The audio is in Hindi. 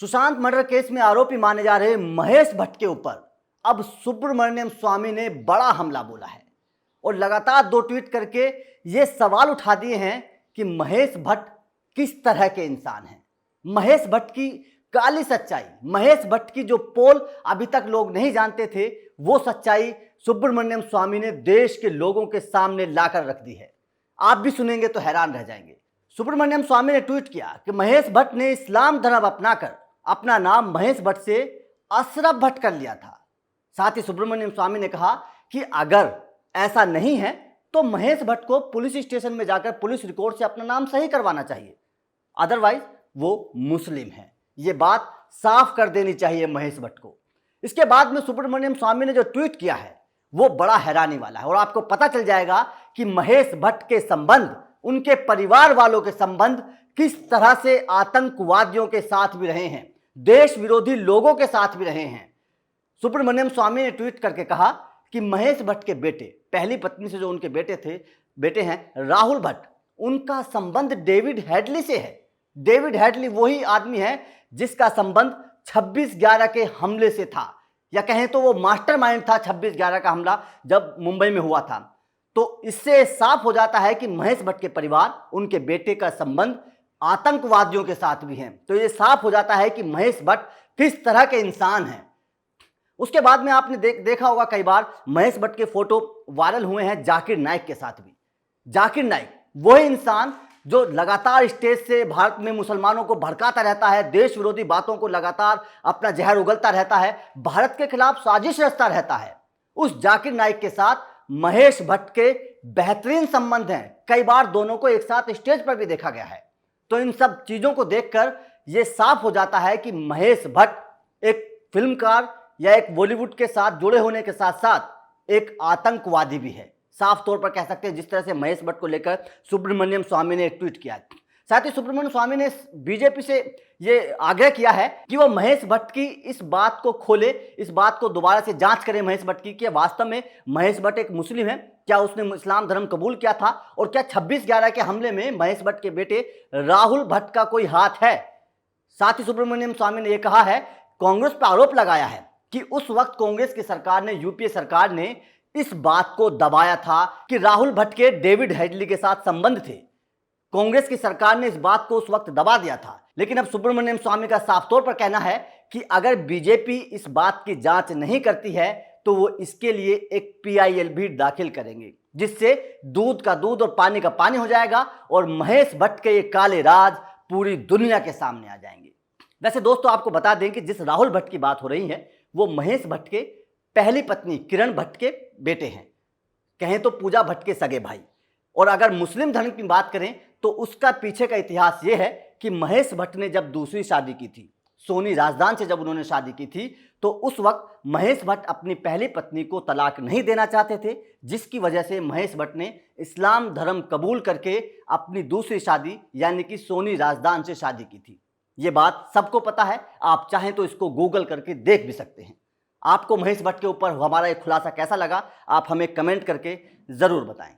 सुशांत मर्डर केस में आरोपी माने जा रहे महेश भट्ट के ऊपर अब सुब्रमण्यम स्वामी ने बड़ा हमला बोला है और लगातार 2 ट्वीट करके ये सवाल उठा दिए हैं कि महेश भट्ट किस तरह के इंसान हैं। महेश भट्ट की काली सच्चाई, महेश भट्ट की जो पोल अभी तक लोग नहीं जानते थे, वो सच्चाई सुब्रमण्यम स्वामी ने देश के लोगों के सामने लाकर रख दी है। आप भी सुनेंगे तो हैरान रह जाएंगे। सुब्रमण्यम स्वामी ने ट्वीट किया कि महेश भट्ट ने इस्लाम धर्म अपनाकर अपना नाम महेश भट्ट से अशरफ भट्ट कर लिया था। साथ ही सुब्रमण्यम स्वामी ने कहा कि अगर ऐसा नहीं है तो महेश भट्ट को पुलिस स्टेशन में जाकर पुलिस रिकॉर्ड से अपना नाम सही करवाना चाहिए, अदरवाइज वो मुस्लिम है। ये बात साफ कर देनी चाहिए महेश भट्ट को। इसके बाद में सुब्रमण्यम स्वामी ने जो ट्वीट किया है वो बड़ा हैरानी वाला है और आपको पता चल जाएगा कि महेश भट्ट के संबंध, उनके परिवार वालों के संबंध किस तरह से आतंकवादियों के साथ भी रहे हैं, देश विरोधी लोगों के साथ भी रहे हैं। सुब्रमण्यम स्वामी ने ट्वीट करके कहा कि महेश भट्ट के बेटे, पहली पत्नी से जो उनके बेटे हैं राहुल भट्ट, उनका संबंध डेविड हेडली से है। डेविड हेडली वही आदमी है जिसका संबंध 26/11 के हमले से था, या कहें तो वो मास्टरमाइंड था 26/11 का हमला जब मुंबई में हुआ था। तो इससे साफ हो जाता है कि महेश भट्ट के परिवार, उनके बेटे का संबंध आतंकवादियों के साथ भी है। तो ये साफ हो जाता है कि महेश भट्ट किस तरह के इंसान हैं। उसके बाद में आपने देखा होगा कई बार महेश भट्ट के फोटो वायरल हुए हैं जाकिर नाइक के साथ भी। जाकिर नाइक वही इंसान जो लगातार स्टेज से भारत में मुसलमानों को भड़काता रहता है, देश विरोधी बातों को लगातार अपना जहर उगलता रहता है, भारत के खिलाफ साजिश रचता रहता है। उस जाकिर नाइक के साथ महेश भट्ट के बेहतरीन संबंध हैं। कई बार दोनों को एक साथ स्टेज पर भी देखा गया है। तो इन सब चीजों को देखकर यह साफ हो जाता है कि महेश भट्ट एक फिल्मकार या एक बॉलीवुड के साथ जुड़े होने के साथ साथ एक आतंकवादी भी है। साफ तौर पर कह सकते हैं जिस तरह से महेश भट्ट को लेकर सुब्रमण्यम स्वामी ने एक ट्वीट किया। साथ ही सुब्रमण्यम स्वामी ने बीजेपी से ये आग्रह किया है कि वो महेश भट्ट की इस बात को खोले, इस बात को दोबारा से जांच करें महेश भट्ट की कि वास्तव में महेश भट्ट एक मुस्लिम है, क्या उसने इस्लाम धर्म कबूल किया था और क्या 26/11 के हमले में महेश भट्ट के बेटे राहुल भट्ट का कोई हाथ है। साथ ही सुब्रमण्यम स्वामी ने यह कहा है, कांग्रेस पर आरोप लगाया है कि उस वक्त कांग्रेस की सरकार ने, यूपीए सरकार ने इस बात को दबाया था कि राहुल भट्ट के डेविड हेडली के साथ संबंध थे। कांग्रेस की सरकार ने इस बात को उस वक्त दबा दिया था। लेकिन अब सुब्रमण्यम स्वामी का साफ तौर पर कहना है कि अगर बीजेपी इस बात की जांच नहीं करती है तो वो इसके लिए एक पीआईएल भी दाखिल करेंगे, जिससे दूध का दूध और पानी का पानी हो जाएगा और महेश भट्ट के ये काले राज पूरी दुनिया के सामने आ जाएंगे। वैसे दोस्तों आपको बता दें कि जिस राहुल भट्ट की बात हो रही है वो महेश भट्ट के पहली पत्नी किरण भट्ट के बेटे हैं, कहें तो पूजा भट्ट के सगे भाई। और अगर मुस्लिम धर्म की बात करें तो उसका पीछे का इतिहास ये है कि महेश भट्ट ने जब दूसरी शादी की थी, सोनी राजदान से जब उन्होंने शादी की थी, तो उस वक्त महेश भट्ट अपनी पहली पत्नी को तलाक नहीं देना चाहते थे, जिसकी वजह से महेश भट्ट ने इस्लाम धर्म कबूल करके अपनी दूसरी शादी यानी कि सोनी राजदान से शादी की थी। ये बात सबको पता है, आप चाहें तो इसको गूगल करके देख भी सकते हैं। आपको महेश भट्ट के ऊपर हमारा एक खुलासा कैसा लगा, आप हमें कमेंट करके ज़रूर बताएं।